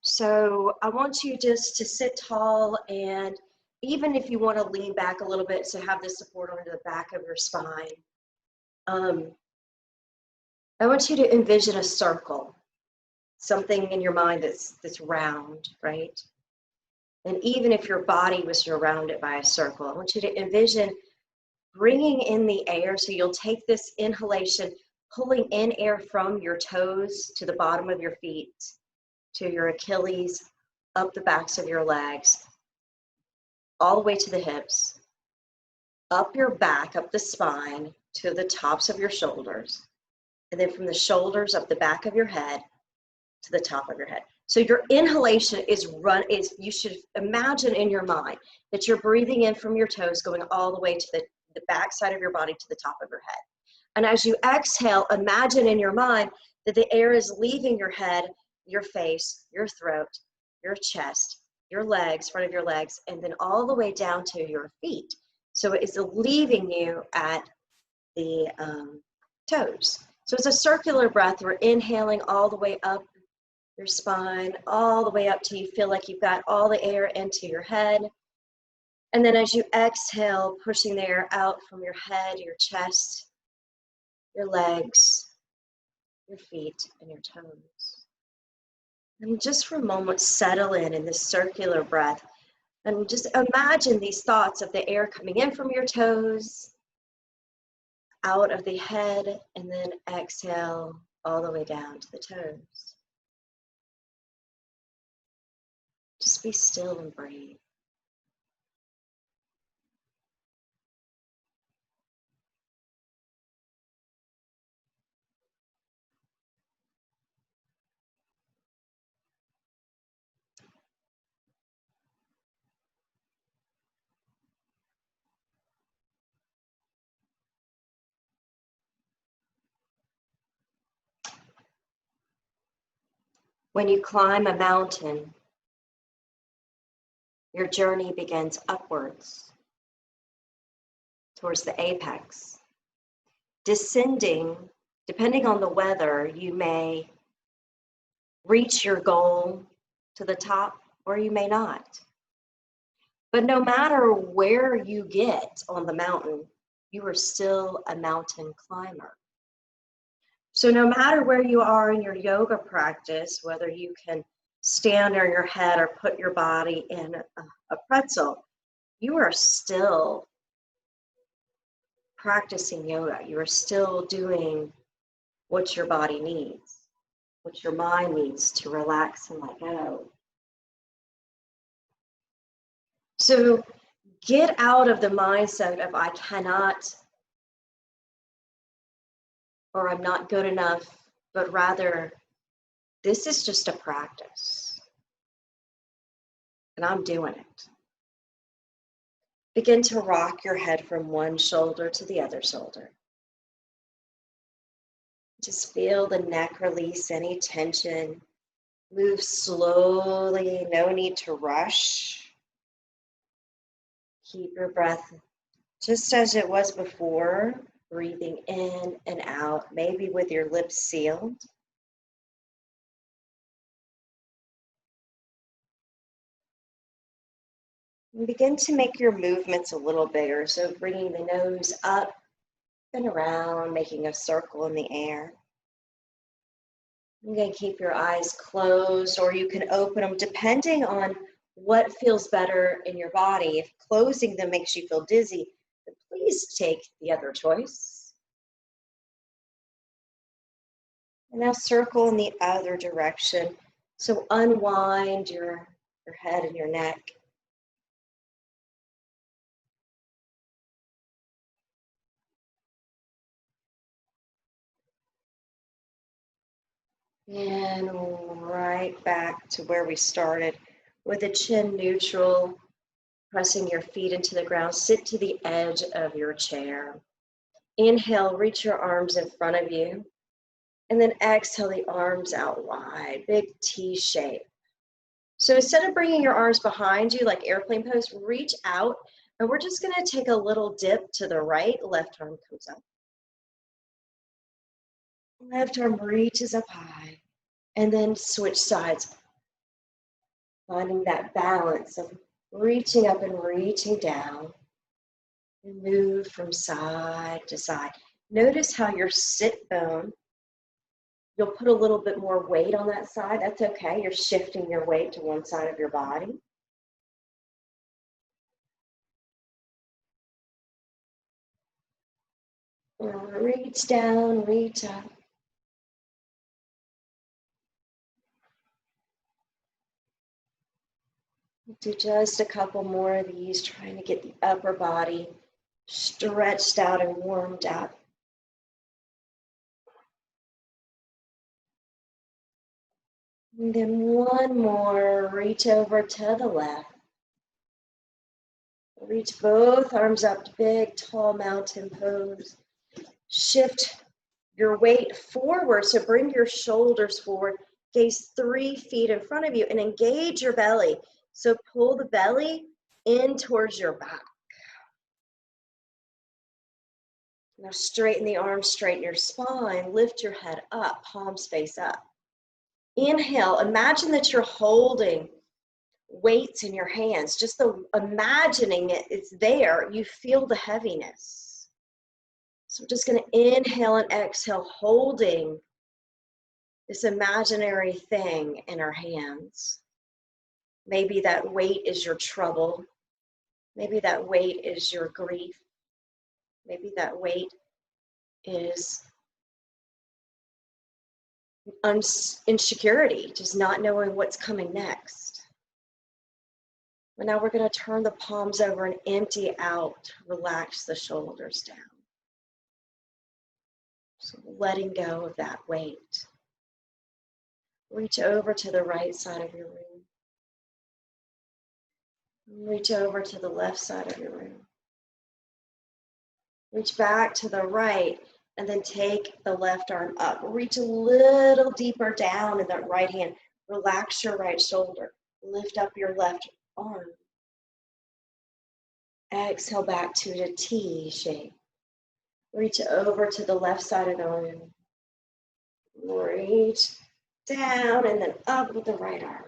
So I want you just to sit tall, and even if you want to lean back a little bit to have the support under the back of your spine, um, I want you to envision a circle, something in your mind that's round, right? And even if your body was surrounded by a circle, I want you to envision bringing in the air. So you'll take this inhalation, pulling in air from your toes to the bottom of your feet, to your Achilles, up the backs of your legs, all the way to the hips, up your back, up the spine, to the tops of your shoulders, and then from the shoulders up the back of your head to the top of your head. So your inhalation is you should imagine in your mind that you're breathing in from your toes, going all the way to the back side of your body to the top of your head. And as you exhale, imagine in your mind that the air is leaving your head, your face, your throat, your chest, your legs, front of your legs, and then all the way down to your feet. So it is leaving you at the toes. So it's a circular breath. We're inhaling all the way up your spine, all the way up till you feel like you've got all the air into your head. And then as you exhale, pushing the air out from your head, your chest, your legs, your feet, and your toes. And just for a moment, settle in this circular breath. And just imagine these thoughts of the air coming in from your toes, out of the head, and then exhale all the way down to the toes. Just be still and breathe. When you climb a mountain, your journey begins upwards towards the apex. Descending, depending on the weather, you may reach your goal to the top or you may not. But no matter where you get on the mountain, you are still a mountain climber. So no matter where you are in your yoga practice, whether you can stand on your head or put your body in a pretzel, you are still practicing yoga. You are still doing what your body needs, what your mind needs to relax and let go. So get out of the mindset of I cannot, or I'm not good enough, but rather this is just a practice and I'm doing it. Begin to rock your head from one shoulder to the other shoulder. Just feel the neck release any tension. Move slowly, no need to rush. Keep your breath just as it was before, breathing in and out, maybe with your lips sealed. And begin to make your movements a little bigger. So bringing the nose up and around, making a circle in the air. You can keep your eyes closed or you can open them depending on what feels better in your body. If closing them makes you feel dizzy, then please take the other choice. And now circle in the other direction. So unwind your head and your neck. And right back to where we started with the chin neutral, pressing your feet into the ground. Sit to the edge of your chair. Inhale, reach your arms in front of you. And then exhale the arms out wide, big T shape. So instead of bringing your arms behind you like airplane pose, reach out. And we're just gonna take a little dip to the right. Left arm comes up. Left arm reaches up high. And then switch sides. Finding that balance of reaching up and reaching down. And move from side to side. Notice how your sit bone, you'll put a little bit more weight on that side. That's okay. You're shifting your weight to one side of your body. Reach down, reach up. Do just a couple more of these, trying to get the upper body stretched out and warmed up. And then one more, reach over to the left. Reach both arms up to big, tall mountain pose. Shift your weight forward, so bring your shoulders forward. Gaze 3 feet in front of you and engage your belly. So pull the belly in towards your back. Now straighten the arms, straighten your spine, lift your head up, palms face up. Inhale, imagine that you're holding weights in your hands. Just imagining it's there, you feel the heaviness. So we're just going to inhale and exhale, holding this imaginary thing in our hands. Maybe that weight is your trouble. Maybe that weight is your grief. Maybe that weight is insecurity, just not knowing what's coming next. But now we're going to turn the palms over and empty out, relax the shoulders down. So letting go of that weight. Reach over to the right side of your room. Reach over to the left side of your room. Reach back to the right, and then take the left arm up. Reach a little deeper down in that right hand. Relax your right shoulder. Lift up your left arm. Exhale back to the T shape. Reach over to the left side of the room. Reach down and then up with the right arm.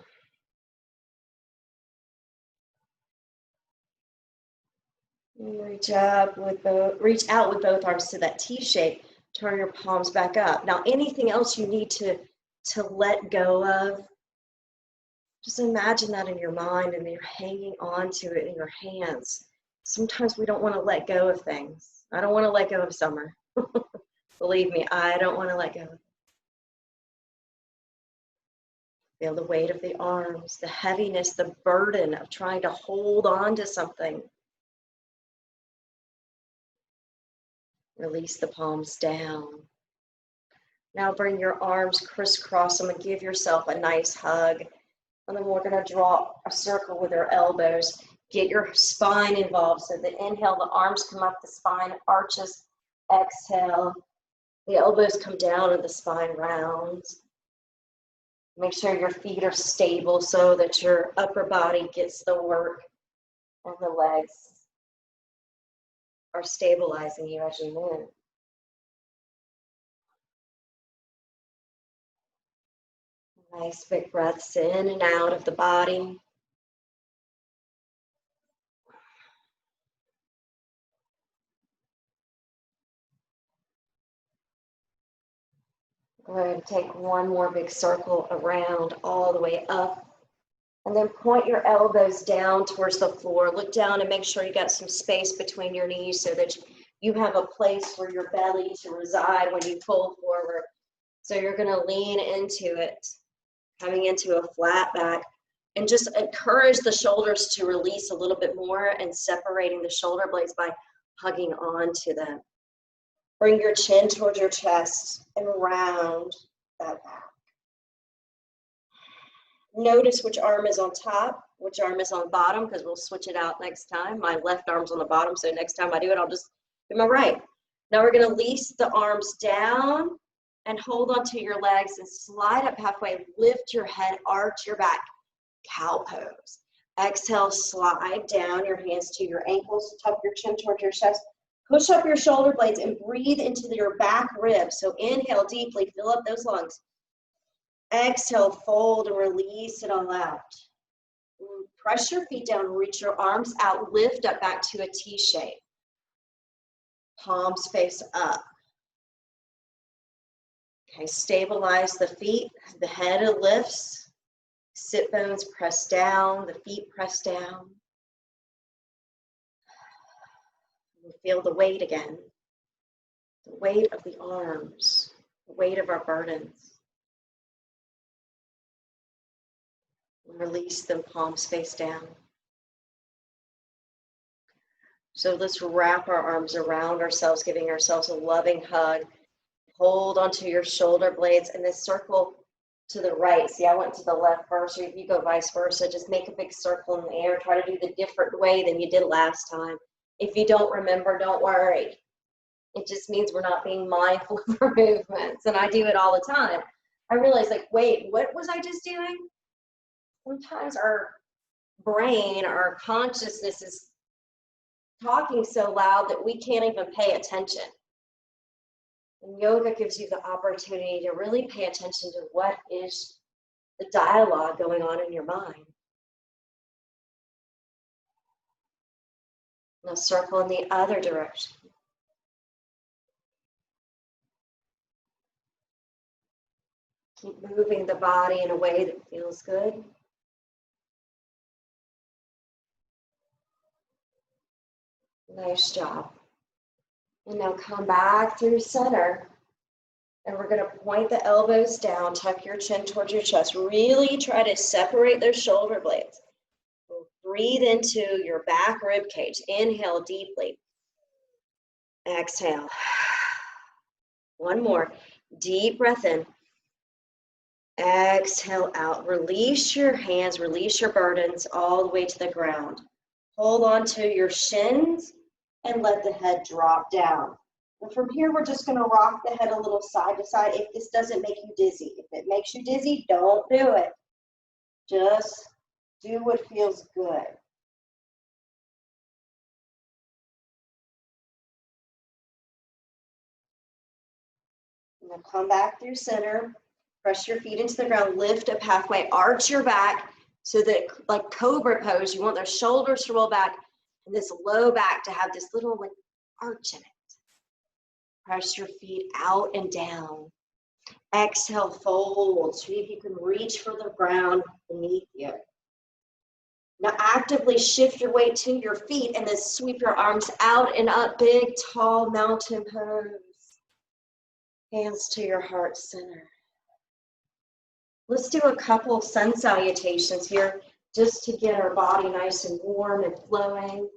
Reach out with both arms to that T shape. Turn your palms back up. Now, anything else you need to let go of, just imagine that in your mind and you're hanging on to it in your hands. Sometimes we don't want to let go of things. I don't want to let go of summer. Believe me, I don't want to let go. Feel the weight of the arms, the heaviness, the burden of trying to hold on to something. Release the palms down. Now bring your arms crisscross. I'm going to give yourself a nice hug. And then we're going to draw a circle with our elbows. Get your spine involved. So the inhale, the arms come up, the spine arches. Exhale, the elbows come down and the spine rounds. Make sure your feet are stable so that your upper body gets the work and the legs are stabilizing you as you move. Nice big breaths in and out of the body. Go ahead and take one more big circle around all the way up. And then point your elbows down towards the floor. Look down and make sure you got some space between your knees so that you have a place for your belly to reside when you pull forward. So you're going to lean into it, coming into a flat back, and just encourage the shoulders to release a little bit more and separating the shoulder blades by hugging onto them. Bring your chin towards your chest and round that back. Notice which arm is on top, which arm is on bottom, because we'll switch it out next time. My left arm's on the bottom, so next time I do it, I'll just do my right. Now we're going to release the arms down and hold onto your legs and slide up halfway. Lift your head, arch your back, cow pose. Exhale, slide down your hands to your ankles, tuck your chin towards your chest. Push up your shoulder blades and breathe into your back ribs. So inhale deeply, fill up those lungs. Exhale, fold and release it all out. Press your feet down, reach your arms out, lift up back to a T shape. Palms face up. Okay, stabilize the feet, the head lifts, sit bones press down, the feet press down. Feel the weight again, the weight of the arms, the weight of our burdens. Release them, palms face down. So let's wrap our arms around ourselves, giving ourselves a loving hug. Hold onto your shoulder blades and then circle to the right. See, I went to the left first, or if you go vice versa, just make a big circle in the air. Try to do the different way than you did last time. If you don't remember, don't worry. It just means we're not being mindful of our movements. And I do it all the time. I realize, like, wait, what was I just doing? Sometimes our brain, our consciousness is talking so loud that we can't even pay attention. And yoga gives you the opportunity to really pay attention to what is the dialogue going on in your mind. Now circle in the other direction. Keep moving the body in a way that feels good. Nice job. And now come back through center. And we're going to point the elbows down, tuck your chin towards your chest. Really try to separate those shoulder blades. Breathe into your back rib cage. Inhale deeply. Exhale. One more. Deep breath in. Exhale out. Release your hands, release your burdens all the way to the ground. Hold on to your shins and let the head drop down. And from here, we're just going to rock the head a little side to side if this doesn't make you dizzy. If it makes you dizzy, don't do it. Just do what feels good. Now come back through center. Press your feet into the ground. Lift up halfway. Arch your back so that, like cobra pose, you want those shoulders to roll back and this low back to have this little like arch in it. Press your feet out and down. Exhale, fold. See if you can reach for the ground beneath you. Now actively shift your weight to your feet and then sweep your arms out and up. Big, tall mountain pose. Hands to your heart center. Let's do a couple sun salutations here just to get our body nice and warm and flowing.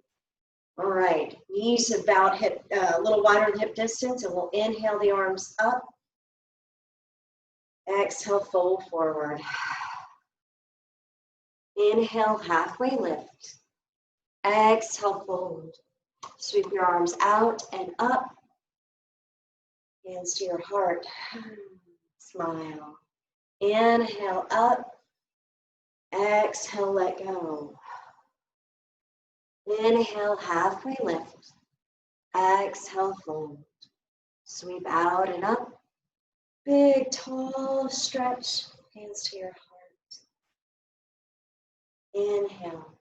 All right, knees about hip, a little wider than hip distance, and we'll inhale the arms up. Exhale, fold forward. Inhale, halfway lift. Exhale, fold. Sweep your arms out and up. Hands to your heart. Smile. Inhale up. Exhale, let go. Inhale, halfway lift. Exhale, fold. Sweep out and up. Big, tall stretch. Hands to your heart. Inhale.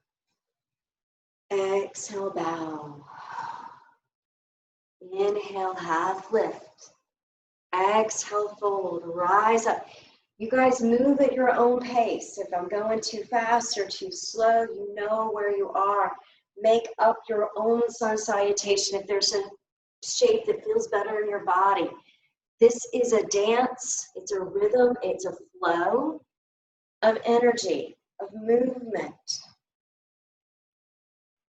Exhale, bow. Inhale, half lift. Exhale, fold. Rise up. You guys move at your own pace. If I'm going too fast or too slow, you know where you are. Make up your own sun salutation if there's a shape that feels better in your body. This is a dance, it's a rhythm, it's a flow of energy, of movement.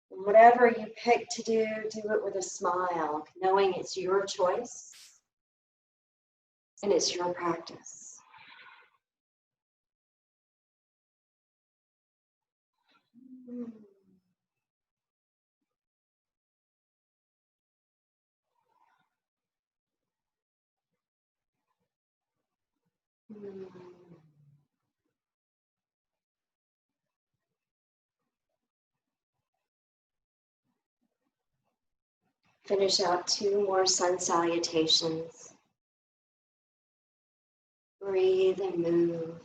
Whatever you pick to do, do it with a smile, knowing it's your choice and it's your practice. Finish out 2 more sun salutations. Breathe and move.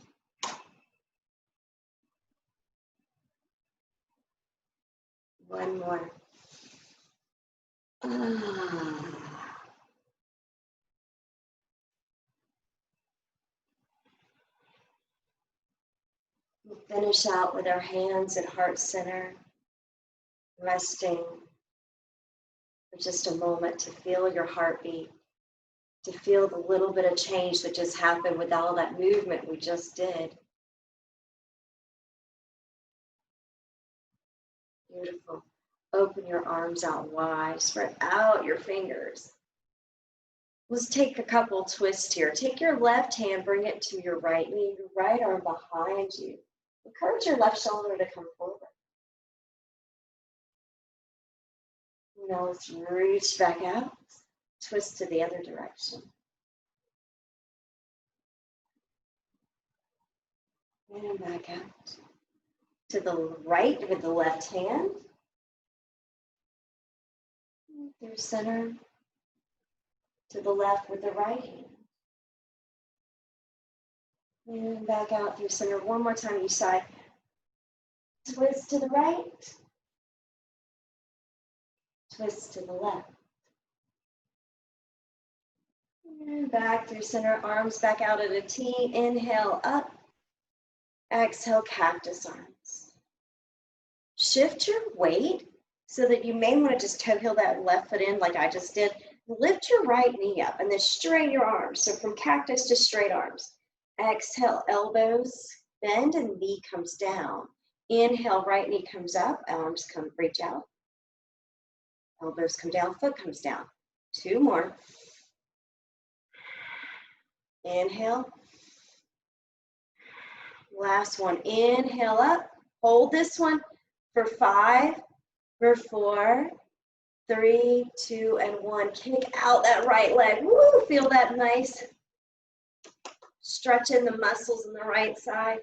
One more. We'll finish out with our hands at heart center, resting for just a moment to feel your heartbeat, to feel the little bit of change that just happened with all that movement we just did. Beautiful. Open your arms out wide, spread out your fingers. Let's take a couple twists here. Take your left hand, bring it to your right knee, your right arm behind you. Encourage your left shoulder to come forward. Now let's reach back out, twist to the other direction. And back out. To the right with the left hand. Through center. To the left with the right hand. And back out through center. One more time each side. Twist to the right. Twist to the left. And back through center. Arms back out at a T. Inhale up. Exhale, cactus arms. Shift your weight so that you may want to just toe heel that left foot in like I just did. Lift your right knee up and then straighten your arms. So from cactus to straight arms. Exhale, elbows bend and knee comes down. Inhale, right knee comes up, arms come reach out. Elbows come down, foot comes down. Two more. Inhale. Last one. Inhale up. Hold this one for 5, for 4, 3, 2, and 1. Kick out that right leg. Woo! Feel that nice stretch in the muscles in the right side.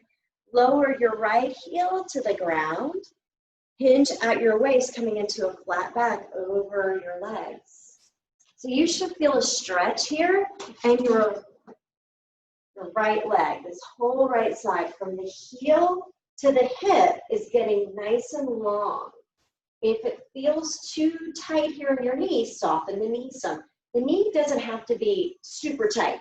Lower your right heel to the ground. Hinge at your waist, coming into a flat back over your legs. So you should feel a stretch here, and your right leg, this whole right side, from the heel to the hip is getting nice and long. If it feels too tight here in your knee, soften the knee some. The knee doesn't have to be super tight.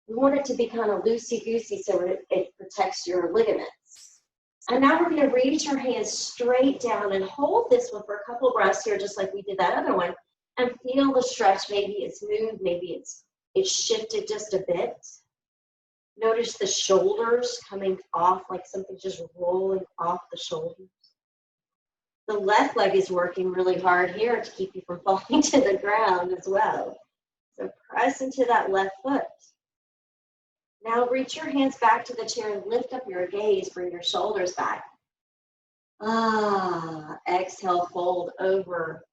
We want it to be kind of loosey-goosey so it protects your ligaments. And now we're going to reach our hands straight down and hold this one for a couple breaths here, just like we did that other one, and feel the stretch. Maybe it's moved, maybe it's shifted just a bit. Notice the shoulders coming off, like something just rolling off the shoulders. The left leg is working really hard here to keep you from falling to the ground as well. So press into that left foot. Now reach your hands back to the chair and lift up your gaze. Bring your shoulders back. Exhale, fold over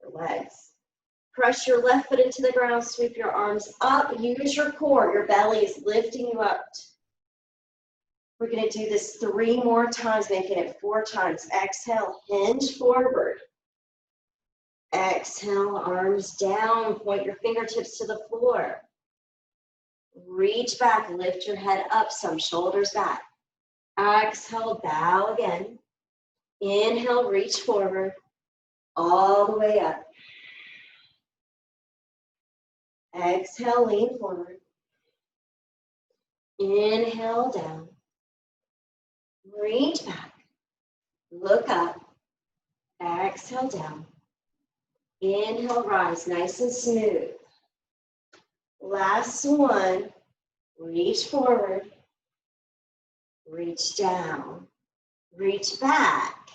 your legs. Press your left foot into the ground, sweep your arms up, use your core. Your belly is lifting you up. We're going to do this 3 more times, making it 4 times. Exhale, hinge forward. Exhale, arms down, point your fingertips to the floor. Reach back, lift your head up some, shoulders back. Exhale, bow again. Inhale, reach forward, all the way up. Exhale, lean forward. Inhale, down. Reach back. Look up. Exhale, down. Inhale, rise, nice and smooth. Last one. Reach forward. Reach down. Reach back.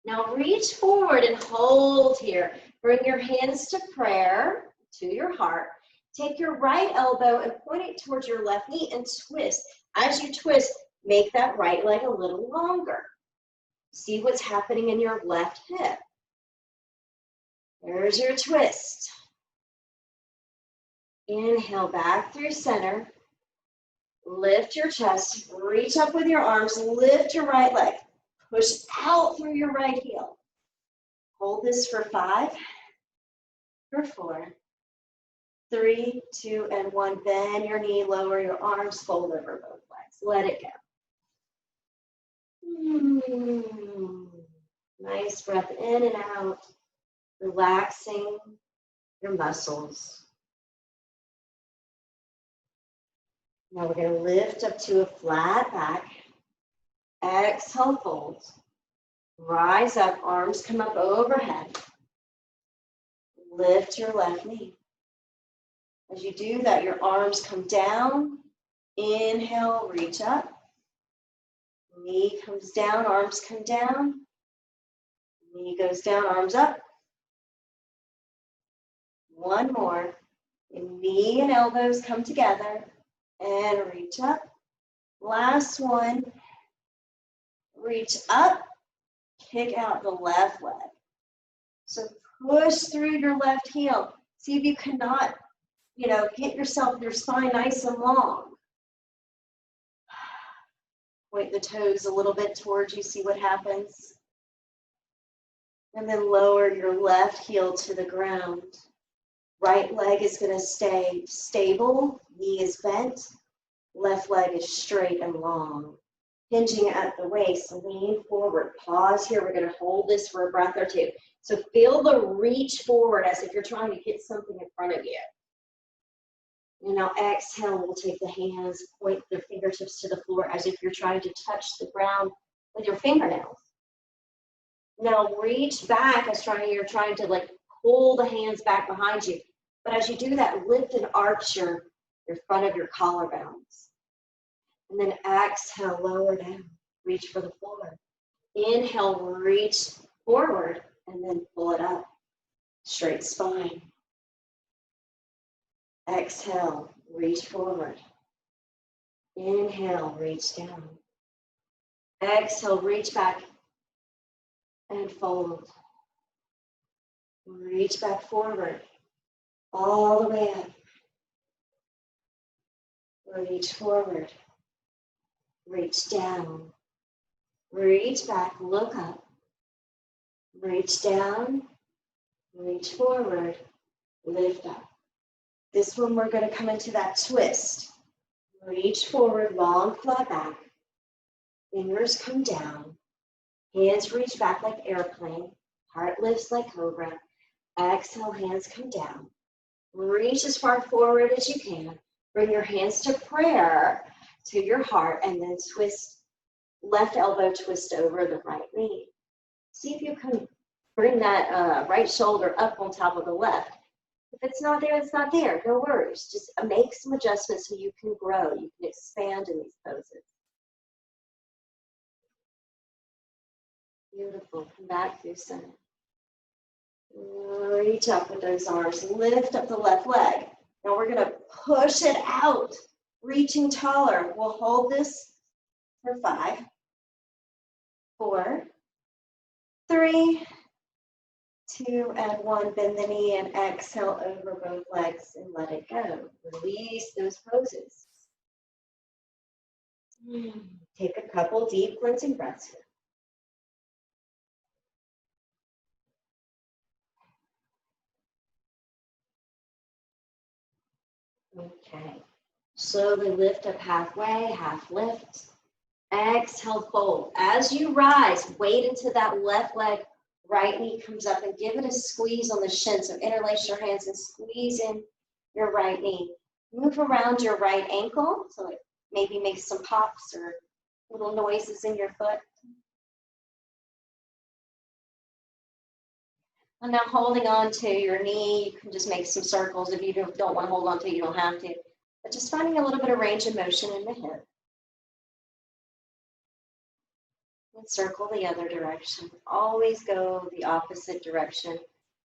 Now reach forward and hold here. Bring your hands to prayer, to your heart. Take your right elbow and point it towards your left knee and twist. As you twist, make that right leg a little longer. See what's happening in your left hip. There's your twist. Inhale back through center. Lift your chest. Reach up with your arms. Lift your right leg. Push out through your right heel. Hold this for 5, for 4, 3, 2, and 1. Bend your knee, lower your arms, fold over both legs. Let it go. Nice breath in and out, relaxing your muscles. Now we're going to lift up to a flat back. Exhale, fold. Rise up, arms come up overhead. Lift your left knee. As you do that, your arms come down. Inhale, reach up. Knee comes down, arms come down. Knee goes down, arms up. One more. Knee and elbows come together and reach up. Last one. Reach up, kick out the left leg. So push through your left heel. See if you cannot, get your spine nice and long. Point the toes a little bit towards you, see what happens. And then lower your left heel to the ground. Right leg is going to stay stable, knee is bent, left leg is straight and long. Hinging at the waist, lean forward, pause here. We're going to hold this for a breath or two. So feel the reach forward as if you're trying to get something in front of you. And now exhale, we'll take the hands, point the fingertips to the floor as if you're trying to touch the ground with your fingernails. Now reach back as you're trying to pull the hands back behind you. But as you do that, lift and arch your front of your collarbones. And then exhale, lower down, reach for the floor. Inhale, reach forward, and then pull it up. Straight spine. Exhale, reach forward. Inhale, reach down. Exhale, reach back and fold. Reach back forward, all the way up. Reach forward. Reach down, reach back, look up, reach down, reach forward, lift up. This one we're going to come into that twist. Reach forward, long flat back, fingers come down, hands reach back like airplane, heart lifts like cobra. Exhale, hands come down. Reach as far forward as you can. Bring your hands to prayer, to your heart, and then twist, left elbow twist over the right knee. See if you can bring that right shoulder up on top of the left. If it's not there, it's not there. No worries. Just make some adjustments so you can grow. You can expand in these poses. Beautiful. Come back through center. Reach up with those arms. Lift up the left leg. Now we're going to push it out. Reaching taller. We'll hold this for 5, 4, 3, 2, and 1. Bend the knee and exhale over both legs and let it go. Release those poses. Take a couple deep cleansing breaths here. Okay. Slowly lift up halfway, half lift. Exhale, fold. As you rise, weight into that left leg. Right knee comes up and give it a squeeze on the shin. So interlace your hands and squeeze in your right knee. Move around your right ankle so it maybe makes some pops or little noises in your foot. And now holding on to your knee, you can just make some circles. If you don't want to hold on to it, you don't have to. But just finding a little bit of range of motion in the hip. And circle the other direction. Always go the opposite direction.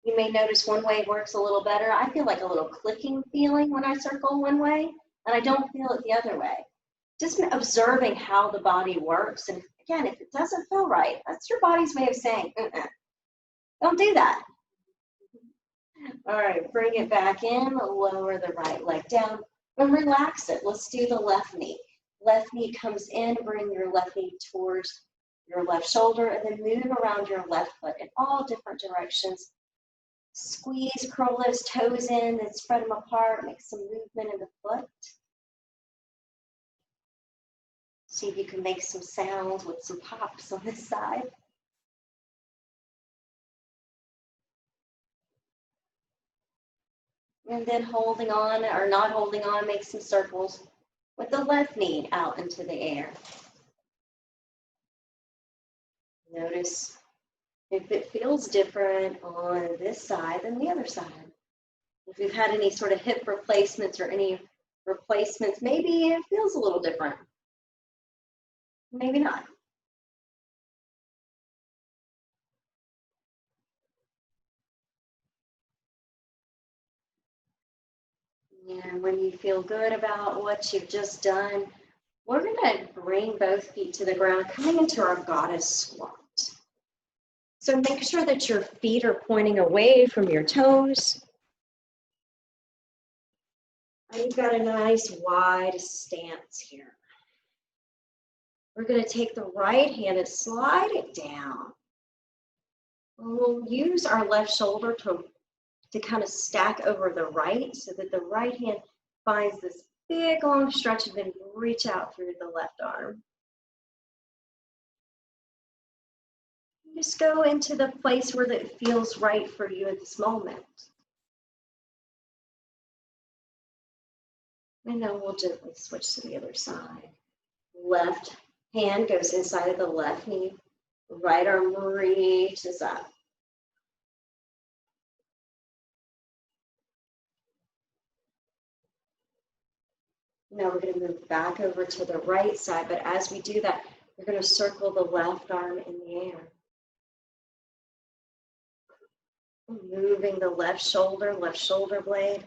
You may notice one way works a little better. I feel like a little clicking feeling when I circle one way, and I don't feel it the other way. Just observing how the body works. And again, if it doesn't feel right, that's your body's way of saying, don't do that. All right, bring it back in, lower the right leg down, and relax it. Let's do the left knee. Left knee comes in, bring your left knee towards your left shoulder, and then move around your left foot in all different directions. Squeeze, curl those toes in, and spread them apart. Make some movement in the foot. See if you can make some sounds with some pops on this side. And then holding on or not holding on, make some circles with the left knee out into the air. Notice if it feels different on this side than the other side. If you've had any sort of hip replacements or any replacements, maybe it feels a little different. Maybe not. And when you feel good about what you've just done, we're going to bring both feet to the ground, coming into our goddess squat. So make sure that your feet are pointing away from your toes. And you've got a nice wide stance here. We're going to take the right hand and slide it down. And we'll use our left shoulder to kind of stack over the right so that the right hand finds this big long stretch and then reach out through the left arm. Just go into the place where it feels right for you at this moment. And then we'll gently switch to the other side. Left hand goes inside of the left knee. Right arm reaches up. Now we're going to move back over to the right side, but as we do that, we're going to circle the left arm in the air. Moving the left shoulder blade.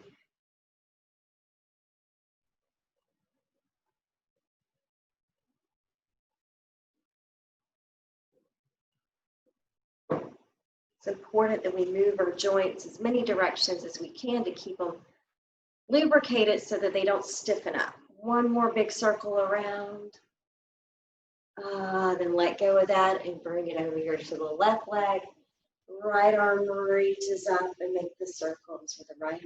It's important that we move our joints as many directions as we can to keep them lubricated so that they don't stiffen up. One more big circle around. Then let go of that and bring it over here to the left leg. Right arm reaches up and make the circles with the right arm.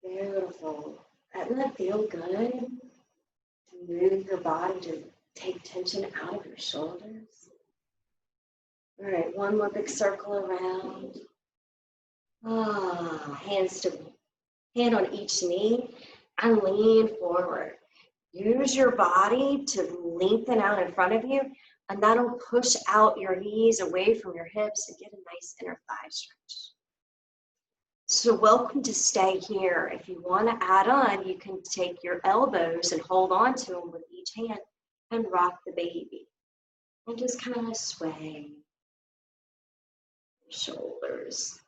Beautiful. Doesn't that feel good? To move your body to take tension out of your shoulders. All right, one more big circle around. Hand on each knee and lean forward. Use your body to lengthen out in front of you, and that'll push out your knees away from your hips and get a nice inner thigh stretch. So welcome to stay here. If you want to add on, you can take your elbows and hold on to them with each hand and rock the baby. And just kind of sway your shoulders.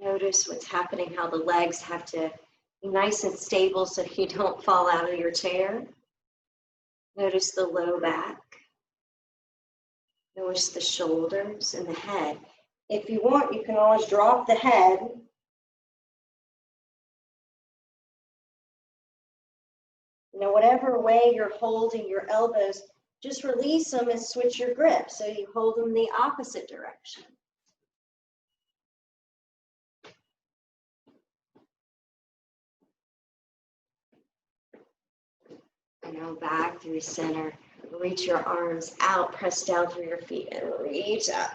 Notice what's happening, how the legs have to be nice and stable so you don't fall out of your chair. Notice the low back. Notice the shoulders and the head. If you want, you can always drop the head. Now, whatever way you're holding your elbows, just release them and switch your grip so you hold them the opposite direction. And now back through center. Reach your arms out, press down through your feet and reach up.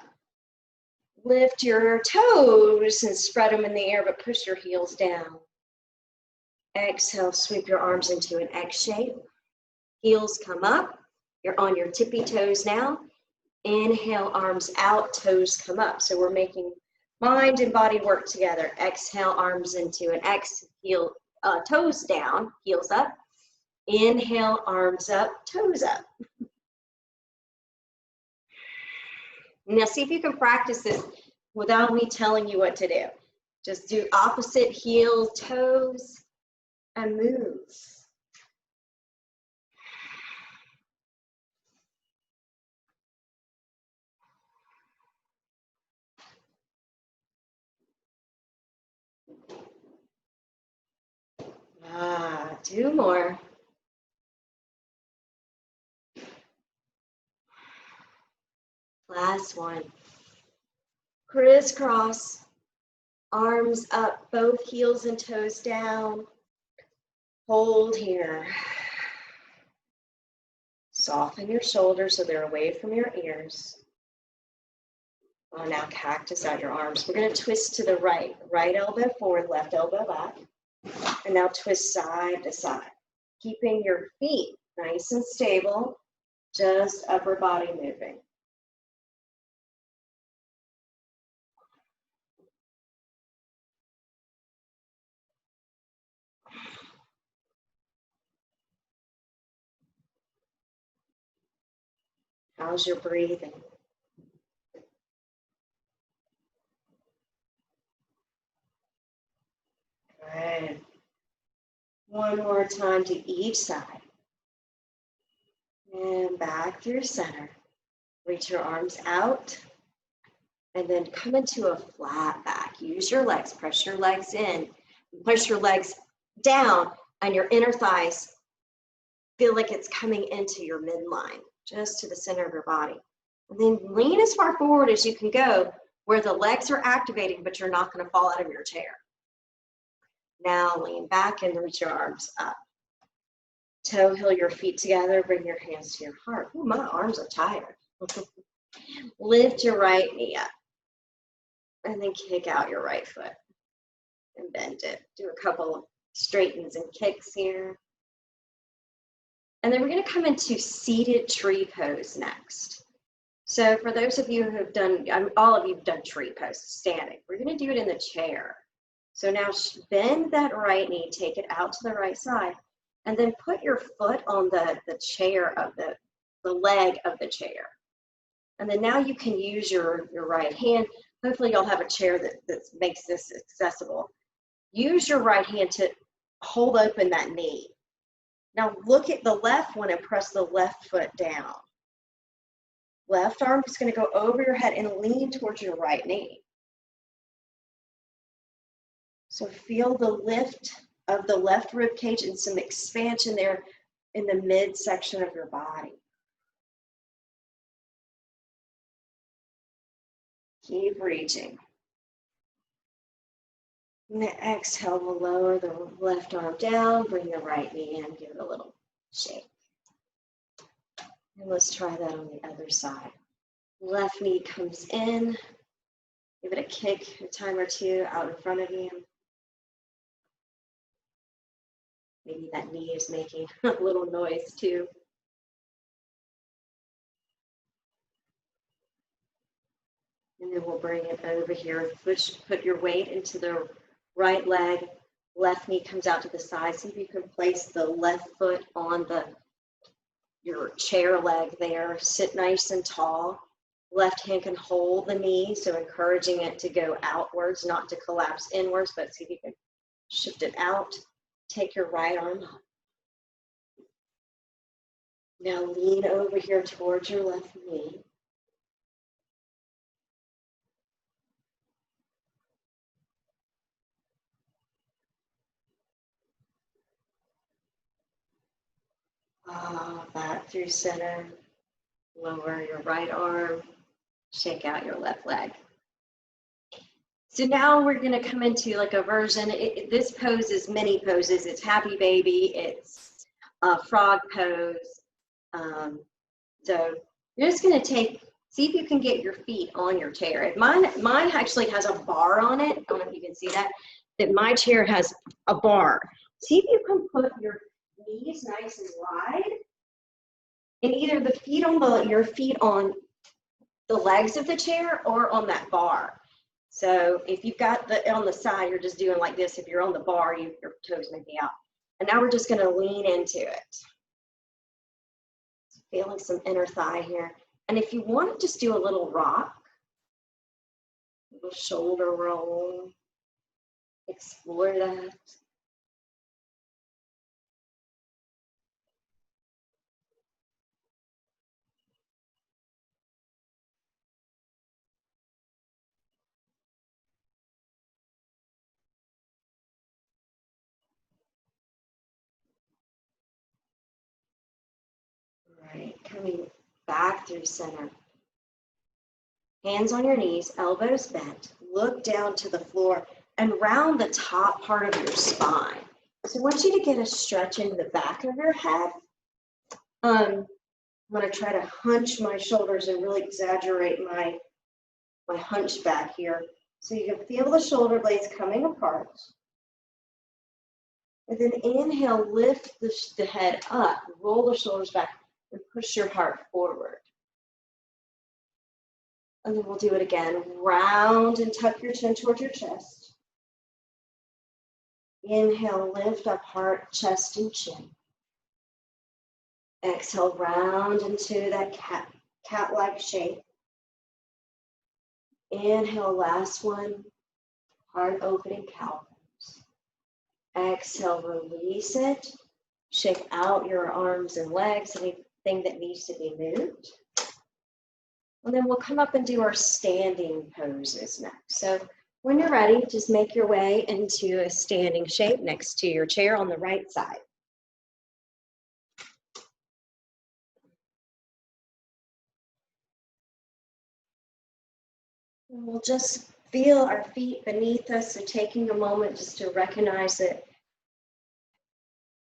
Lift your toes and spread them in the air, but push your heels down. Exhale, sweep your arms into an X shape. Heels come up. You're on your tippy toes now. Inhale, arms out, toes come up. So we're making mind and body work together. Exhale, arms into an X, toes down, heels up. Inhale, arms up, toes up. Now see if you can practice this without me telling you what to do. Just do opposite heel, toes, and move. Two more. Last one. Crisscross. Arms up, both heels and toes down. Hold here. Soften your shoulders so they're away from your ears. Oh, now cactus out your arms. We're going to twist to the right. Right elbow forward, left elbow back. And now twist side to side. Keeping your feet nice and stable, just upper body moving. How's your breathing? Good. One more time to each side. And back through center. Reach your arms out. And then come into a flat back. Use your legs. Press your legs in. Push your legs down. And your inner thighs feel like it's coming into your midline, just to the center of your body. And then lean as far forward as you can go where the legs are activating, but you're not going to fall out of your chair. Now lean back and reach your arms up. Toe heel your feet together. Bring your hands to your heart. Ooh, my arms are tired. Lift your right knee up. And then kick out your right foot. And bend it. Do a couple of straightens and kicks here. And then we're going to come into seated tree pose next. So for those of you who have done, all of you have done tree pose, standing. We're going to do it in the chair. So now bend that right knee, take it out to the right side, and then put your foot on the chair of the leg of the chair. And then now you can use your right hand. Hopefully you'll have a chair that makes this accessible. Use your right hand to hold open that knee. Now look at the left one and press the left foot down. Left arm is going to go over your head and lean towards your right knee. So feel the lift of the left rib cage and some expansion there in the midsection of your body. Keep reaching. And then exhale, we'll lower the left arm down, bring the right knee in, give it a little shake. And let's try that on the other side. Left knee comes in, give it a kick, a time or two out in front of you. Maybe that knee is making a little noise too. And then we'll bring it over here. Put your weight into the right leg. Left knee comes out to the side. See if you can place the left foot on your chair leg there. Sit nice and tall. Left hand can hold the knee, so encouraging it to go outwards, not to collapse inwards, but see if you can shift it out. Take your right arm up. Now lean over here towards your left knee. Back through center. Lower your right arm. Shake out your left leg. So now we're going to come into like a version. This pose is many poses. It's happy baby. It's a frog pose. So you're just going to see if you can get your feet on your chair. Mine actually has a bar on it. I don't know if you can see that my chair has a bar. See if you can put your knees nice and wide. And either your feet on the legs of the chair or on that bar. So if you've got on the side, you're just doing like this. If you're on the bar, your toes may be out. And now we're just going to lean into it. Feeling some inner thigh here. And if you want to just do a little rock, a little shoulder roll, explore that. Right, coming back through center. Hands on your knees, elbows bent. Look down to the floor. and round the top part of your spine. So I want you to get a stretch into the back of your head. I'm going to try to hunch my shoulders and really exaggerate my hunchback here. So you can feel the shoulder blades coming apart. And then inhale, lift the head up, roll the shoulders back, and push your heart forward. And then we'll do it again. Round and tuck your chin towards your chest. Inhale, lift up heart, chest, and chin. Exhale, round into that cat-like shape. Inhale, last one, heart opening cow pose. Exhale, release it. Shake out your arms and legs, anything that needs to be moved. And then we'll come up and do our standing poses next. So when you're ready, just make your way into a standing shape next to your chair on the right side. And we'll just feel our feet beneath us, so taking a moment just to recognize that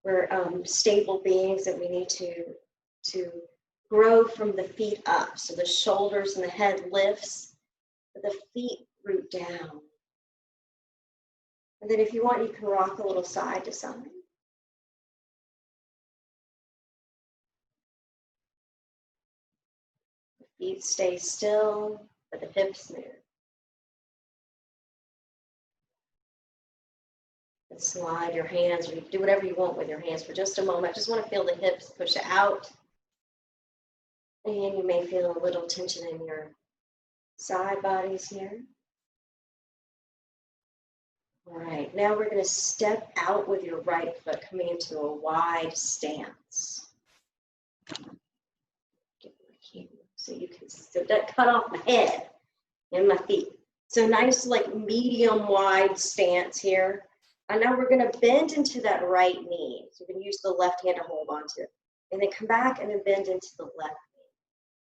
we're stable beings, that we need to grow from the feet up. So the shoulders and the head lifts, but the feet root down. And then if you want, you can rock a little side to side. The feet stay still, but the hips move. And slide your hands, or you can do whatever you want with your hands for just a moment. I just want to feel the hips push out. And you may feel a little tension in your side bodies here. All right, now we're going to step out with your right foot, coming into a wide stance. Get my camera so you can see that, cut off my head and my feet. So nice, like medium wide stance here. And now we're going to bend into that right knee. So you can use the left hand to hold on to it. And then come back and then bend into the left knee.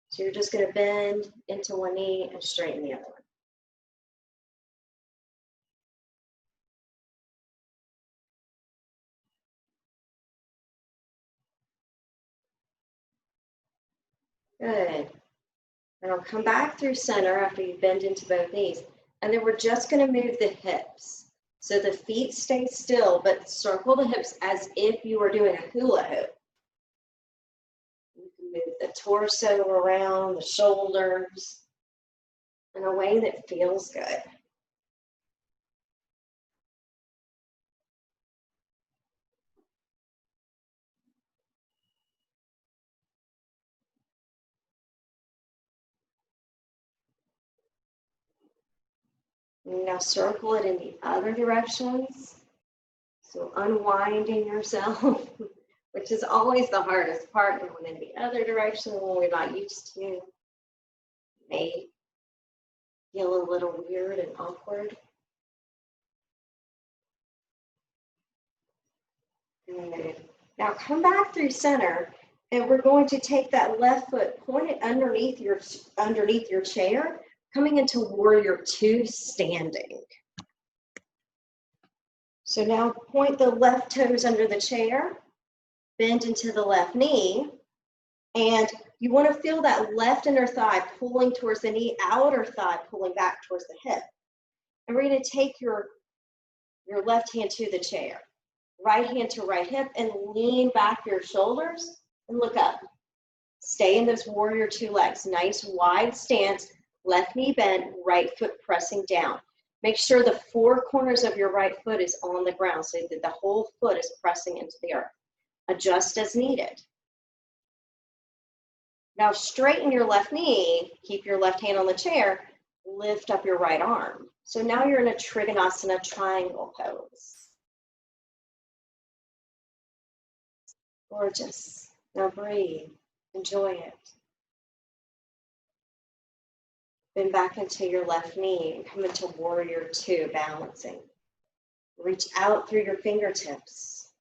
So you're just going to bend into one knee and straighten the other one. Good. And I'll come back through center after you bend into both knees. And then we're just going to move the hips. So the feet stay still, but circle the hips as if you were doing a hula hoop. You can move the torso around, the shoulders, in a way that feels good. Now circle it in the other directions. So unwinding yourself, which is always the hardest part, going in the other direction when we're not used to. May feel a little weird and awkward. Good. Now come back through center, and we're going to take that left foot, point it underneath your chair, coming into warrior two standing. So now point the left toes under the chair, bend into the left knee, and you want to feel that left inner thigh pulling towards the knee, outer thigh pulling back towards the hip. And we're going to take your left hand to the chair, right hand to right hip, and lean back your shoulders and look up. Stay in those warrior two legs. Nice wide stance, left knee bent, right foot pressing down. Make sure the four corners of your right foot is on the ground so that the whole foot is pressing into the earth. Adjust as needed. Now straighten your left knee, keep your left hand on the chair, lift up your right arm. So now you're in a Trikonasana triangle pose. Gorgeous. Now breathe, enjoy it. Bend back into your left knee and come into warrior two, balancing. Reach out through your fingertips.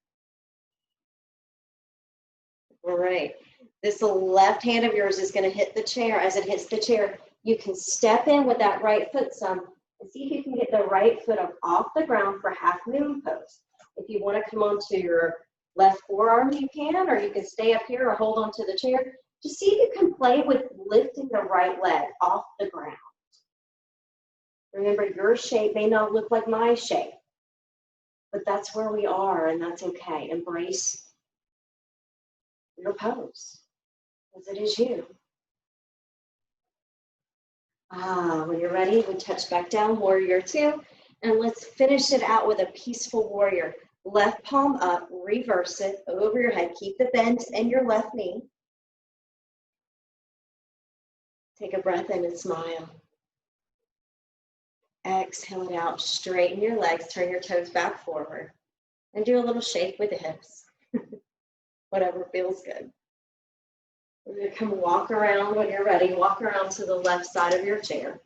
All right. This left hand of yours is going to hit the chair. As it hits the chair, you can step in with that right foot some, And see if you can get the right foot up off the ground for half moon pose. If you want to come onto your left forearm, you can, or you can stay up here or hold onto the chair. Just see if you can play with lifting the right leg off the ground. Remember, your shape may not look like my shape, but that's where we are, and that's okay. Embrace your pose, as it is you. When you're ready, we touch back down, warrior two, and let's finish it out with a peaceful warrior. Left palm up, reverse it over your head. Keep the bend in your left knee. Take a breath in and smile. Exhale it out, straighten your legs, turn your toes back forward, and do a little shake with the hips. Whatever feels good. We're going to come walk around when you're ready. Walk around to the left side of your chair.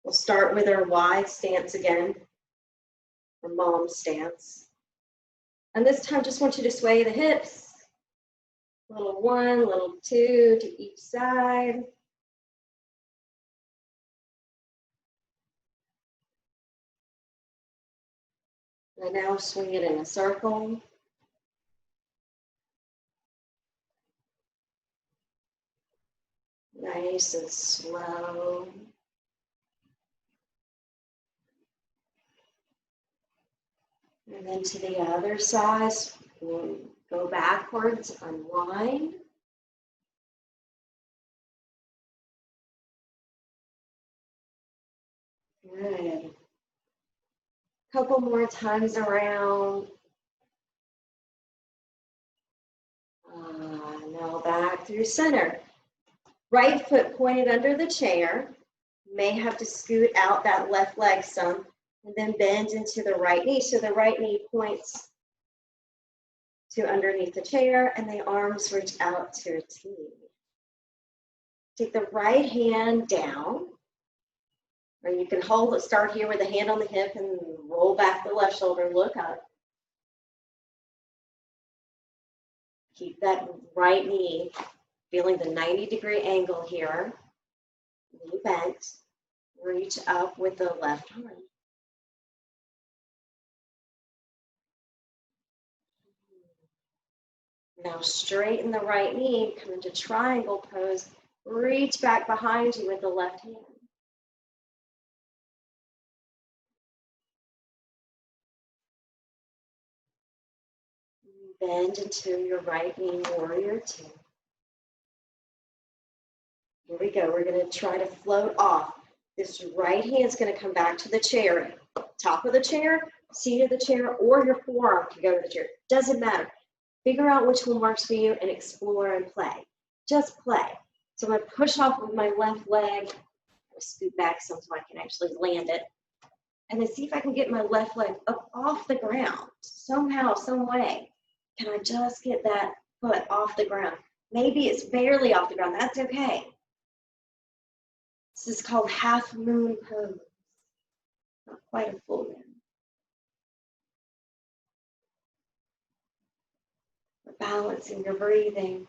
We'll start with our wide stance again, our mom stance. And this time, just want you to sway the hips. Little one, little two to each side. And now swing it in a circle. Nice and slow. And then to the other side, we'll go backwards, unwind. Good. Couple more times around. Now back through center. Right foot pointed under the chair. May have to scoot out that left leg some, and then bend into the right knee. So the right knee points to underneath the chair, and the arms reach out to a T. Take the right hand down, or you can hold it, start here with a hand on the hip and roll back the left shoulder, look up. Keep that right knee, feeling the 90-degree angle here. Knee bent, reach up with the left arm. Now straighten the right knee, come into triangle pose, reach back behind you with the left hand. Bend into your right knee, warrior two. Here we go, we're gonna try to float off. This right hand's gonna come back to the chair, top of the chair, seat of the chair, or your forearm can go to the chair, doesn't matter. Figure out which one works for you and explore and play. Just play. So I'm gonna push off with my left leg, scoot back some so I can actually land it, and then see if I can get my left leg up off the ground, somehow, some way. Can I just get that foot off the ground? Maybe it's barely off the ground, that's okay. This is called half moon pose. Not quite a full moon. You're balancing, you're breathing,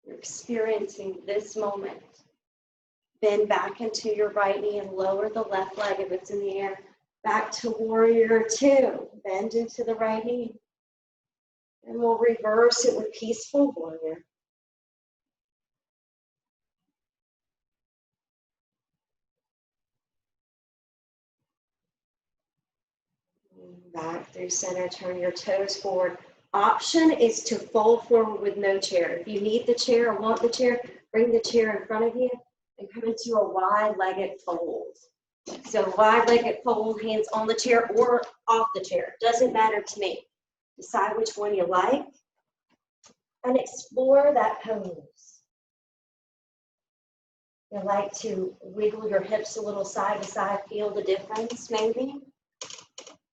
you're experiencing this moment. Bend back into your right knee and lower the left leg if it's in the air. Back to warrior two. Bend into the right knee. And we'll reverse it with peaceful warrior. Back through center, turn your toes forward. Option is to fold forward with no chair. If you need the chair or want the chair, bring the chair in front of you and come into a wide-legged fold. So wide-legged fold, hands on the chair or off the chair. Doesn't matter to me. Decide which one you like and explore that pose. You like to wiggle your hips a little side to side, feel the difference maybe.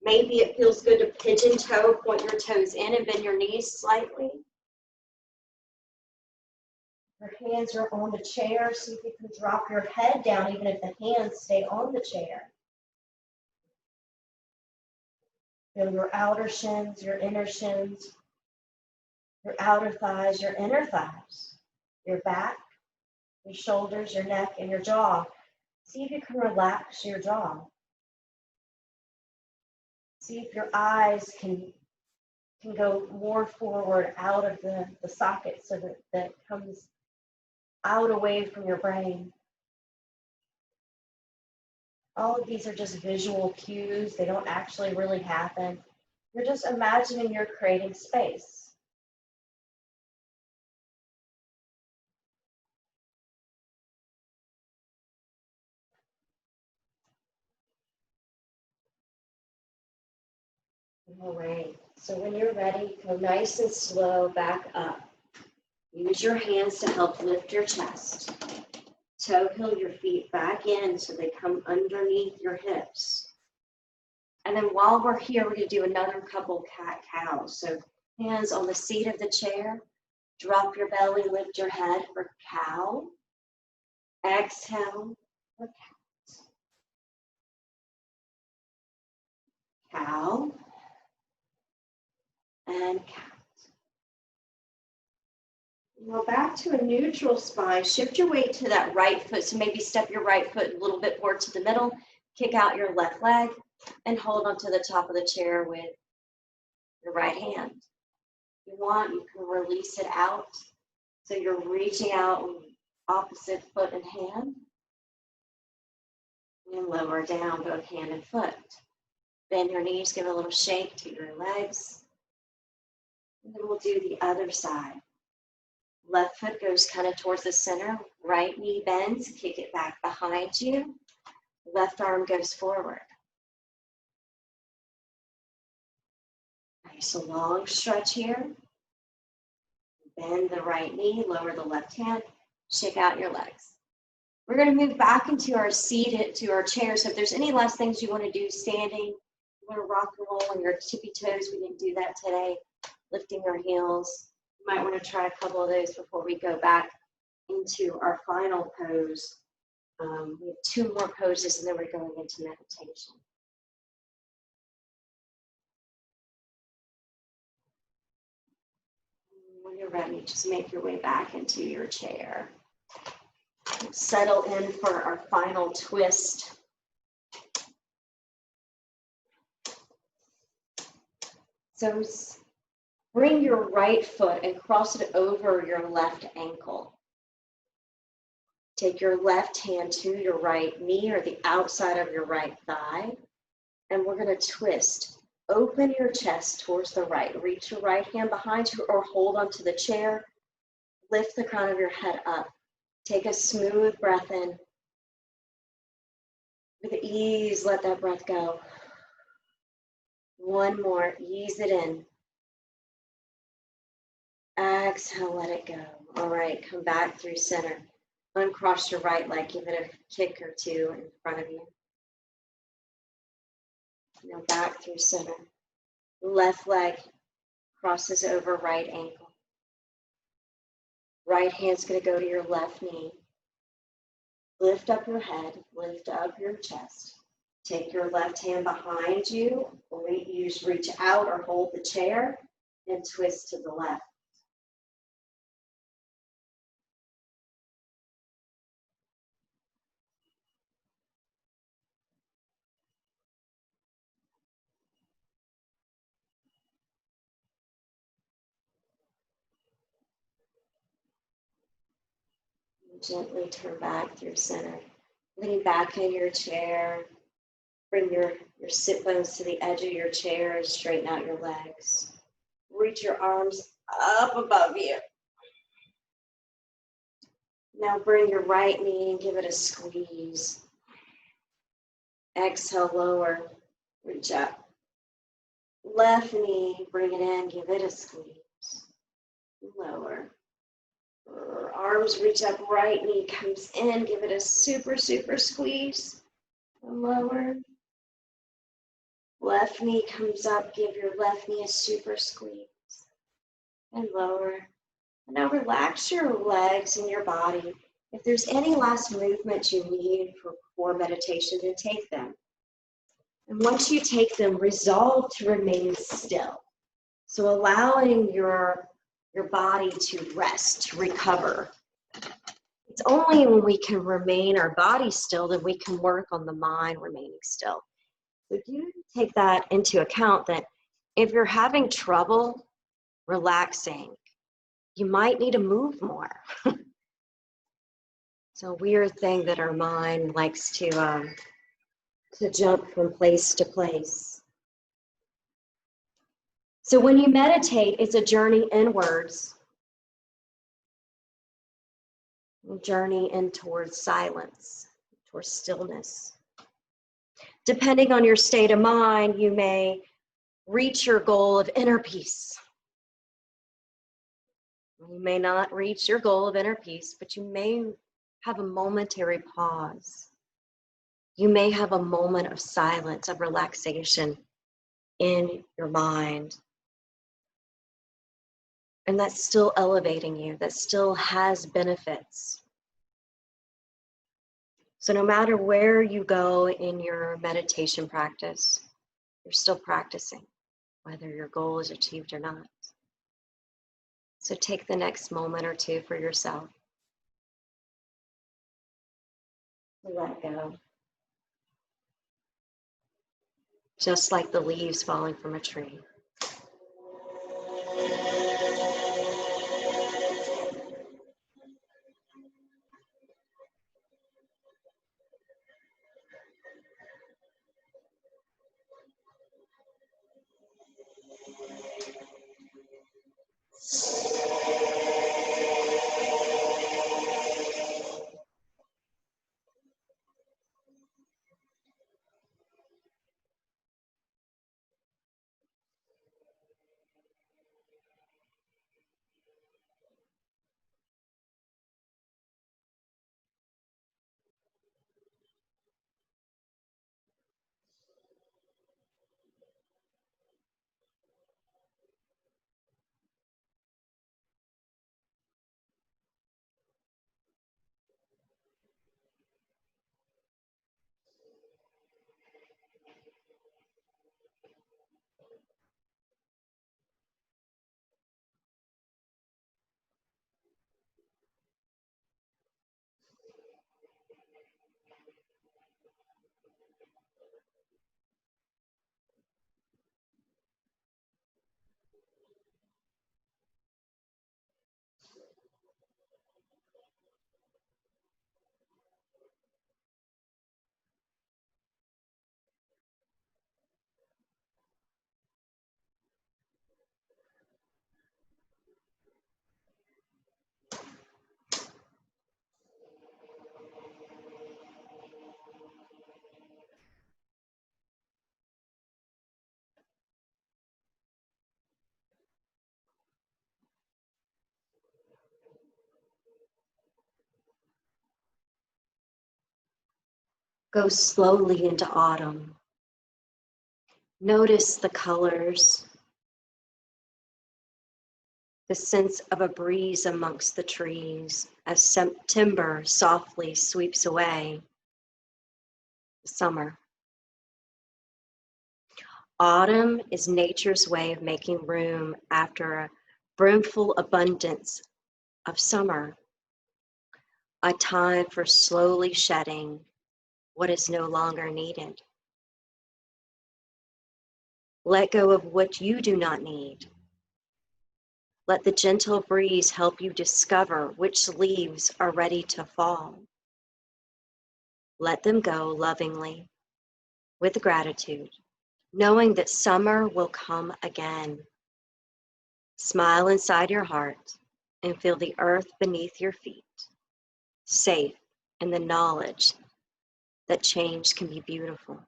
Maybe it feels good to pigeon toe, point your toes in and bend your knees slightly. Your hands are on the chair, see if you can drop your head down even if the hands stay on the chair. Feel your outer shins, your inner shins, your outer thighs, your inner thighs, your back, your shoulders, your neck, and your jaw. See if you can relax your jaw. See if your eyes can go more forward out of the socket so that comes out away from your brain. All of these are just visual cues. They don't actually really happen. You're just imagining you're creating space. All right, so when you're ready, go nice and slow back up. Use your hands to help lift your chest. Toe heel your feet back in so they come underneath your hips. And then while we're here, we're going to do another couple cat-cows. So hands on the seat of the chair. Drop your belly, lift your head for cow. Exhale for cat. Cow. And cat. Now back to a neutral spine. Shift your weight to that right foot. So maybe step your right foot a little bit more to the middle. Kick out your left leg and hold onto the top of the chair with your right hand. If you want, you can release it out. So you're reaching out with opposite foot and hand. And lower down both hand and foot. Bend your knees, give a little shake to your legs. And then we'll do the other side. Left foot goes kind of towards the center. Right knee bends, kick it back behind you. Left arm goes forward. Nice, a long stretch here. Bend the right knee, lower the left hand, shake out your legs. We're going to move back into our seat, to our chair. So if there's any last things you want to do standing, you want to rock and roll on your tippy toes, we didn't do that today. Lifting our heels. You might want to try a couple of those before we go back into our final pose. We have 2 more poses and then we're going into meditation. When you're ready, just make your way back into your chair. Settle in for our final twist. So bring your right foot and cross it over your left ankle. Take your left hand to your right knee or the outside of your right thigh. And we're going to twist. Open your chest towards the right. Reach your right hand behind you or hold onto the chair. Lift the crown of your head up. Take a smooth breath in. With ease, let that breath go. One more, ease it in. Exhale, let it go. All right, come back through center. Uncross your right leg, give it a kick or 2 in front of you. Now back through center. Left leg crosses over right ankle. Right hand's going to go to your left knee. Lift up your head, lift up your chest. Take your left hand behind you. Reach out or hold the chair and twist to the left. Gently turn back through center. Lean back in your chair. Bring your sit bones to the edge of your chair and straighten out your legs. Reach your arms up above you. Now bring your right knee and give it a squeeze. Exhale, lower, reach up. Left knee, bring it in, give it a squeeze. Lower. Arms reach up, right knee comes in, give it a super, super squeeze. And lower. Left knee comes up, give your left knee a super squeeze. And lower. And now relax your legs and your body. If there's any last movement you need for meditation, then take them. And once you take them, resolve to remain still. So allowing your body to rest, to recover. It's only when we can remain our body still that we can work on the mind remaining still. So do take that into account, that if you're having trouble relaxing, you might need to move more. It's a weird thing that our mind likes to jump from place to place. So when you meditate, it's a journey inwards, a journey in towards silence, towards stillness. Depending on your state of mind, you may reach your goal of inner peace. You may not reach your goal of inner peace, but you may have a momentary pause. You may have a moment of silence, of relaxation in your mind. And that's still elevating you, that still has benefits. So no matter where you go in your meditation practice, you're still practicing, whether your goal is achieved or not. So take the next moment or two for yourself. Let go. Just like the leaves falling from a tree. Go slowly into autumn. Notice the colors, the sense of a breeze amongst the trees as September softly sweeps away the summer. Autumn is nature's way of making room after a brimful abundance of summer, a time for slowly shedding what is no longer needed. Let go of what you do not need. Let the gentle breeze help you discover which leaves are ready to fall. Let them go lovingly, with gratitude, knowing that summer will come again. Smile inside your heart and feel the earth beneath your feet, safe in the knowledge that change can be beautiful.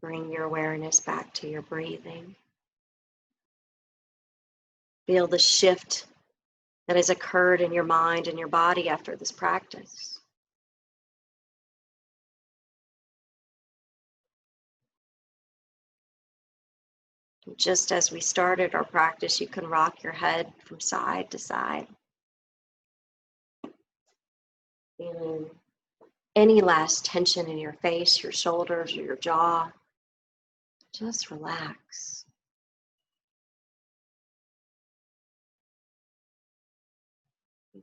Bring your awareness back to your breathing. Feel the shift that has occurred in your mind and your body after this practice. Just as we started our practice, you can rock your head from side to side. Feeling any last tension in your face, your shoulders, or your jaw. Just relax.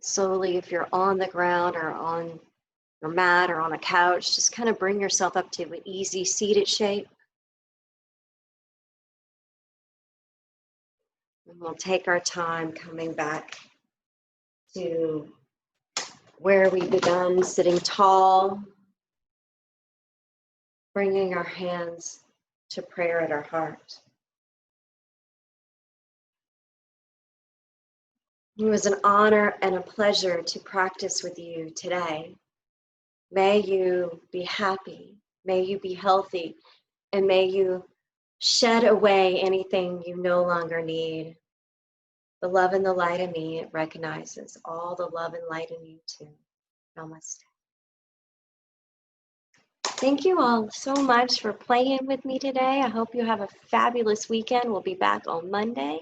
Slowly, if you're on the ground or on your mat or on a couch, just kind of bring yourself up to an easy seated shape. And we'll take our time coming back to where we begun, sitting tall, bringing our hands to prayer at our heart. It was an honor and a pleasure to practice with you today. May you be happy, may you be healthy, and may you shed away anything you no longer need. The love and the light in me recognizes all the love and light in you too. Namaste. Thank you all so much for playing with me today. I hope you have a fabulous weekend. We'll be back on Monday.